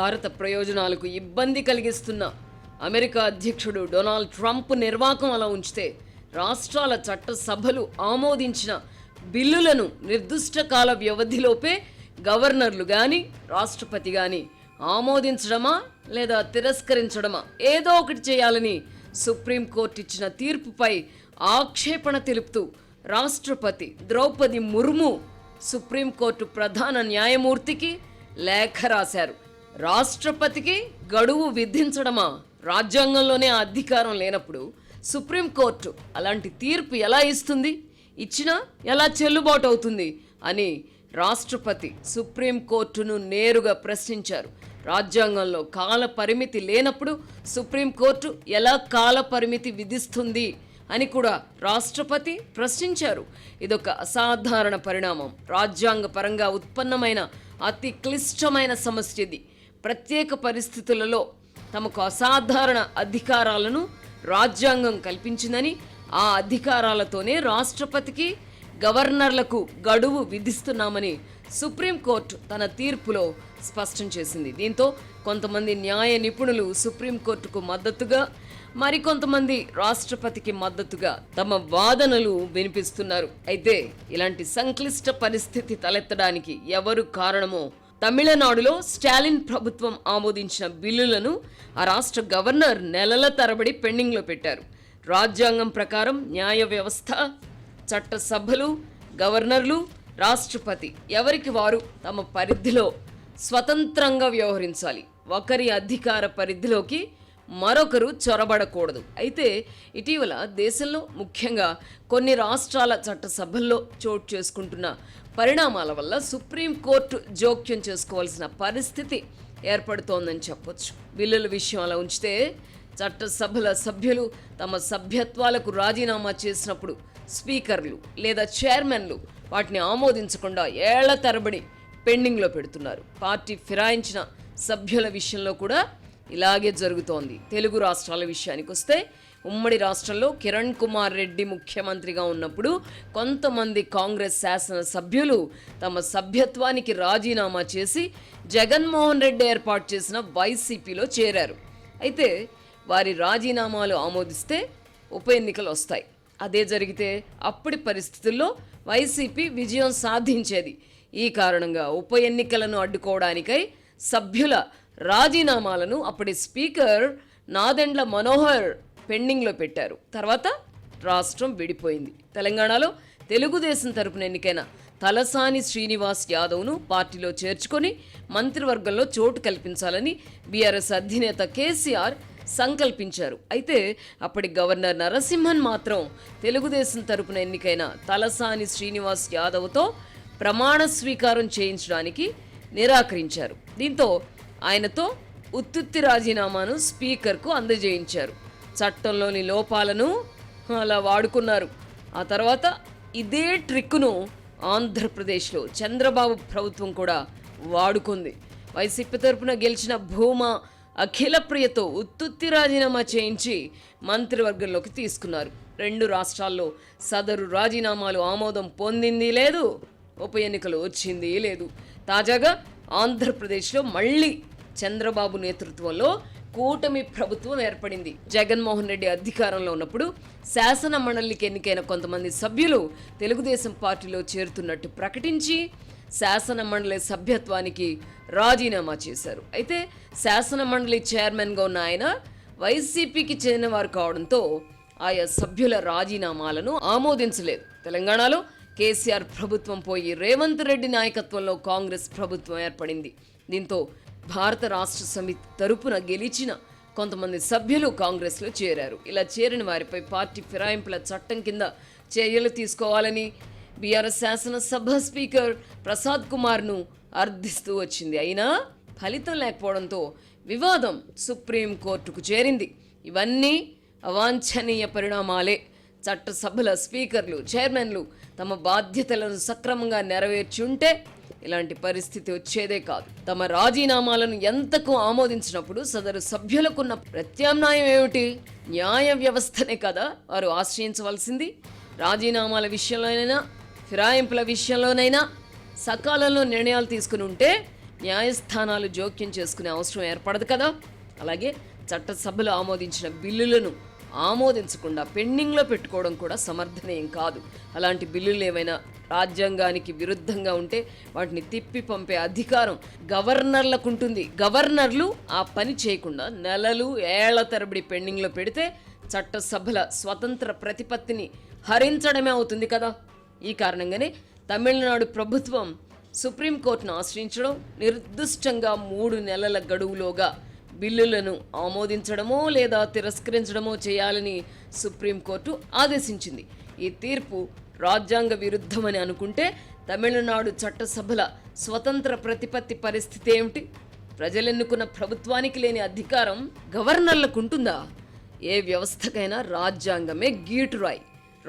భారత ప్రయోజనాలకు ఇబ్బంది కలిగిస్తున్న అమెరికా అధ్యక్షుడు డొనాల్డ్ ట్రంప్ నిర్వాకం అలా ఉంచితే రాష్ట్రాల చట్ట సభలు ఆమోదించిన బిల్లులను నిర్దిష్ట కాల వ్యవధిలోపే గవర్నర్లు కానీ రాష్ట్రపతి కానీ ఆమోదించడమా లేదా తిరస్కరించడమా ఏదో ఒకటి చేయాలని సుప్రీంకోర్టు ఇచ్చిన తీర్పుపై ఆక్షేపణ తెలుపుతూ రాష్ట్రపతి ద్రౌపది ముర్ము సుప్రీంకోర్టు ప్రధాన న్యాయమూర్తికి లేఖ రాశారు. రాష్ట్రపతికి గడువు విధించడమా? రాజ్యాంగంలోనే ఆ అధికారం లేనప్పుడు సుప్రీంకోర్టు అలాంటి తీర్పు ఎలా ఇస్తుంది? ఇచ్చినా ఎలా చెల్లుబాటు అవుతుంది అని రాష్ట్రపతి సుప్రీంకోర్టును నేరుగా ప్రశ్నించారు. రాజ్యాంగంలో కాల పరిమితి లేనప్పుడు సుప్రీంకోర్టు ఎలా కాల పరిమితి విధిస్తుంది అని కూడా రాష్ట్రపతి ప్రశ్నించారు. ఇదొక అసాధారణ పరిణామం. రాజ్యాంగ పరంగా ఉత్పన్నమైన అతి క్లిష్టమైన సమస్య ఇది. ప్రత్యేక పరిస్థితులలో తమకు అసాధారణ అధికారాలను రాజ్యాంగం కల్పించిందని, ఆ అధికారాలతోనే రాష్ట్రపతికి గవర్నర్లకు గడువు విధిస్తున్నామని సుప్రీంకోర్టు తన తీర్పులో స్పష్టం చేసింది. దీంతో కొంతమంది న్యాయ నిపుణులు సుప్రీంకోర్టుకు మద్దతుగా, మరికొంతమంది రాష్ట్రపతికి మద్దతుగా తమ వాదనలు వినిపిస్తున్నారు. అయితే ఇలాంటి సంక్లిష్ట పరిస్థితి తలెత్తడానికి ఎవరు కారణమో, తమిళనాడులో స్టాలిన్ ప్రభుత్వం ఆమోదించిన బిల్లులను ఆ రాష్ట్ర గవర్నర్ నెలల తరబడి పెండింగ్లో పెట్టారు. రాజ్యాంగం ప్రకారం న్యాయ వ్యవస్థ, చట్ట సభలు, గవర్నర్లు, రాష్ట్రపతి ఎవరికి వారు తమ పరిధిలో స్వతంత్రంగా వ్యవహరించాలి. ఒకరి అధికార పరిధిలోకి మరొకరు చొరబడకూడదు. అయితే ఇటీవల దేశంలో ముఖ్యంగా కొన్ని రాష్ట్రాల చట్టసభల్లో చోటు చేసుకుంటున్న పరిణామాల వల్ల సుప్రీంకోర్టు జోక్యం చేసుకోవాల్సిన పరిస్థితి ఏర్పడుతోందని చెప్పొచ్చు. బిల్లుల విషయం అలా ఉంచితే చట్టసభల సభ్యులు తమ సభ్యత్వాలకు రాజీనామా చేసినప్పుడు స్పీకర్లు లేదా చైర్మన్లు వాటిని ఆమోదించకుండా ఏళ్ల తరబడి పెండింగ్లో పెడుతున్నారు. పార్టీ ఫిరాయించిన సభ్యుల విషయంలో కూడా ఇలాగే జరుగుతోంది. తెలుగు రాష్ట్రాల విషయానికి వస్తే ఉమ్మడి రాష్ట్రంలో కిరణ్ కుమార్ రెడ్డి ముఖ్యమంత్రిగా ఉన్నప్పుడు కొంతమంది కాంగ్రెస్ శాసన సభ్యులు తమ సభ్యత్వానికి రాజీనామా చేసి జగన్మోహన్ రెడ్డి ఏర్పాటు చేసిన వైసీపీలో చేరారు. అయితే వారి రాజీనామాలు ఆమోదిస్తే ఉప ఎన్నికలు వస్తాయి. అదే జరిగితే అప్పటి పరిస్థితుల్లో వైసీపీ విజయం సాధించేది. ఈ కారణంగా ఉప ఎన్నికలను అడ్డుకోవడానికై సభ్యుల రాజీనామాలను అప్పటి స్పీకర్ నాదెండ్ల మనోహర్ పెండింగ్లో పెట్టారు. తర్వాత రాష్ట్రం విడిపోయింది. తెలంగాణలో తెలుగుదేశం తరపున ఎన్నికైన తలసాని శ్రీనివాస్ యాదవ్ను పార్టీలో చేర్చుకొని మంత్రివర్గంలో చోటు కల్పించాలని బీఆర్ఎస్ అధినేత కేసీఆర్ సంకల్పించారు. అయితే అప్పటి గవర్నర్ నరసింహన్ మాత్రం తెలుగుదేశం తరపున ఎన్నికైన తలసాని శ్రీనివాస్ యాదవ్తో ప్రమాణ స్వీకారం చేయించడానికి నిరాకరించారు. దీంతో ఆయనతో ఉత్తుత్తి రాజీనామాను స్పీకర్కు అందజేయించారు. చట్టంలోని లోపాలను అలా వాడుకున్నారు. ఆ తర్వాత ఇదే ట్రిక్కును ఆంధ్రప్రదేశ్లో చంద్రబాబు ప్రభుత్వం కూడా వాడుకుంది. వైసీపీ తరపున గెలిచిన భూమా అఖిలప్రియతో ఉత్తుత్తి రాజీనామా చేయించి మంత్రివర్గంలోకి తీసుకున్నారు. 2 రాష్ట్రాల్లో సదరు రాజీనామాలు ఆమోదం పొందింది లేదు, ఉప ఎన్నికలు వచ్చింది లేదు. తాజాగా ఆంధ్రప్రదేశ్లో మళ్ళీ చంద్రబాబు నేతృత్వంలో కూటమి ప్రభుత్వం ఏర్పడింది. జగన్మోహన్ రెడ్డి అధికారంలో ఉన్నప్పుడు శాసన మండలికి ఎన్నికైన కొంతమంది సభ్యులు తెలుగుదేశం పార్టీలో చేరుతున్నట్టు ప్రకటించి శాసన మండలి సభ్యత్వానికి రాజీనామా చేశారు. అయితే శాసన మండలి చైర్మన్గా ఉన్న ఆయన వైసీపీకి చెందినవారు కావడంతో ఆయా సభ్యుల రాజీనామాలను ఆమోదించలేదు. తెలంగాణలో కేసీఆర్ ప్రభుత్వం పోయి రేవంత్ రెడ్డి నాయకత్వంలో కాంగ్రెస్ ప్రభుత్వం ఏర్పడింది. దీంతో భారత రాష్ట్ర సమితి తరపున గెలిచిన కొంతమంది సభ్యులు కాంగ్రెస్లో చేరారు. ఇలా చేరిన వారిపై పార్టీ ఫిరాయింపుల చట్టం కింద చర్యలు తీసుకోవాలని బీఆర్ఎస్ శాసనసభ స్పీకర్ ప్రసాద్ కుమార్ను అర్థిస్తూ వచ్చింది. అయినా ఫలితం లేకపోవడంతో వివాదం సుప్రీంకోర్టుకు చేరింది. ఇవన్నీ అవాంఛనీయ పరిణామాలే. చట్టసభల స్పీకర్లు, చైర్మన్లు తమ బాధ్యతలను సక్రమంగా నెరవేర్చి ఉంటే ఇలాంటి పరిస్థితి వచ్చేదే కాదు. తమ రాజీనామాలను ఎంతకు ఆమోదించినప్పుడు సదరు సభ్యులకున్న ప్రత్యామ్నాయం ఏమిటి? న్యాయ వ్యవస్థనే కదా వారు ఆశ్రయించవలసింది. రాజీనామాల విషయంలోనైనా ఫిరాయింపుల విషయంలోనైనా సకాలంలో నిర్ణయాలు తీసుకుని ఉంటే న్యాయస్థానాలు జోక్యం చేసుకునే అవసరం ఏర్పడదు కదా. అలాగే చట్టసభలు ఆమోదించిన బిల్లులను ఆమోదించకుండా పెండింగ్లో పెట్టుకోవడం కూడా సమర్థనీయం కాదు. అలాంటి బిల్లులు ఏమైనా రాజ్యాంగానికి విరుద్ధంగా ఉంటే వాటిని తిప్పి పంపే అధికారం గవర్నర్లకు ఉంటుంది. గవర్నర్లు ఆ పని చేయకుండా నెలలు ఏళ్ల తరబడి పెండింగ్లో పెడితే చట్టసభల స్వతంత్ర ప్రతిపత్తిని హరించడమే అవుతుంది కదా. ఈ కారణంగానే తమిళనాడు ప్రభుత్వం సుప్రీంకోర్టును ఆశ్రయించడం, నిర్దిష్టంగా 3 నెలల గడువులోగా బిల్లులను ఆమోదించడమో లేదా తిరస్కరించడమో చేయాలని సుప్రీంకోర్టు ఆదేశించింది. ఈ తీర్పు రాజ్యాంగ విరుద్ధమని అనుకుంటే తమిళనాడు చట్టసభల స్వతంత్ర ప్రతిపత్తి పరిస్థితి ఏమిటి? ప్రజలెన్నుకున్న ప్రభుత్వానికి లేని అధికారం గవర్నర్లకు ఉంటుందా? ఏ వ్యవస్థకైనా రాజ్యాంగమే గీటురాయి.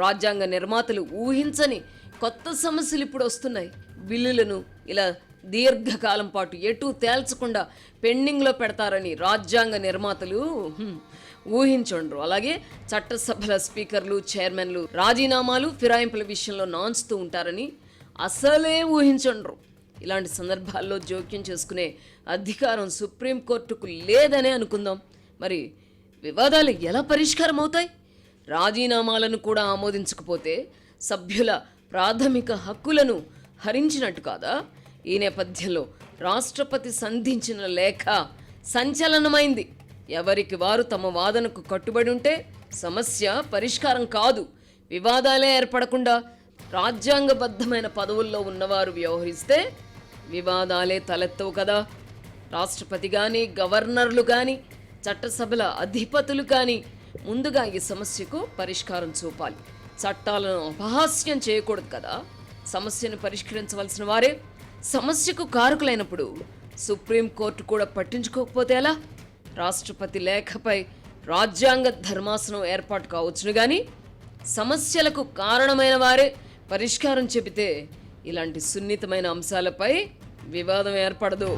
రాజ్యాంగ నిర్మాతలు ఊహించని కొత్త సమస్యలు ఇప్పుడు వస్తున్నాయి. బిల్లులను ఇలా దీర్ఘకాలం పాటు ఎటూ తేల్చకుండా పెండింగ్లో పెడతారని రాజ్యాంగ నిర్మాతలు ఊహించుండ్రు. అలాగే చట్టసభల స్పీకర్లు, చైర్మన్లు రాజీనామాలు, ఫిరాయింపుల విషయంలో నాన్చుతూ ఉంటారని అసలే ఊహించుండ్రు. ఇలాంటి సందర్భాల్లో జోక్యం చేసుకునే అధికారం సుప్రీంకోర్టుకు లేదనే అనుకుందాం. మరి వివాదాలు ఎలా పరిష్కారం అవుతాయి? రాజీనామాలను కూడా ఆమోదించకపోతే సభ్యుల ప్రాథమిక హక్కులను హరించినట్టు కాదా? ఈ నేపథ్యంలో రాష్ట్రపతి సంధించిన లేఖ సంచలనమైంది. ఎవరికి వారు తమ వాదనకు కట్టుబడి ఉంటే సమస్య పరిష్కారం కాదు. వివాదాలే ఏర్పడకుండా రాజ్యాంగబద్ధమైన పదవుల్లో ఉన్నవారు వ్యవహరిస్తే వివాదాలే తలెత్తవు కదా. రాష్ట్రపతి కానీ, గవర్నర్లు కానీ, చట్టసభల అధిపతులు కానీ ముందుగా ఈ సమస్యకు పరిష్కారం చూపాలి. చట్టాలను అపహాస్యం చేయకూడదు కదా. సమస్యను పరిష్కరించవలసిన వారే సమస్యకు కారకులైనప్పుడు సుప్రీంకోర్టు కూడా పట్టించుకోకపోతే ఎలా? రాష్ట్రపతి లేఖపై రాజ్యాంగ ధర్మాసనం ఏర్పాటు కావచ్చును కానీ సమస్యలకు కారణమైన వారే పరిష్కారం చెబితే ఇలాంటి సున్నితమైన అంశాలపై వివాదం ఏర్పడదు.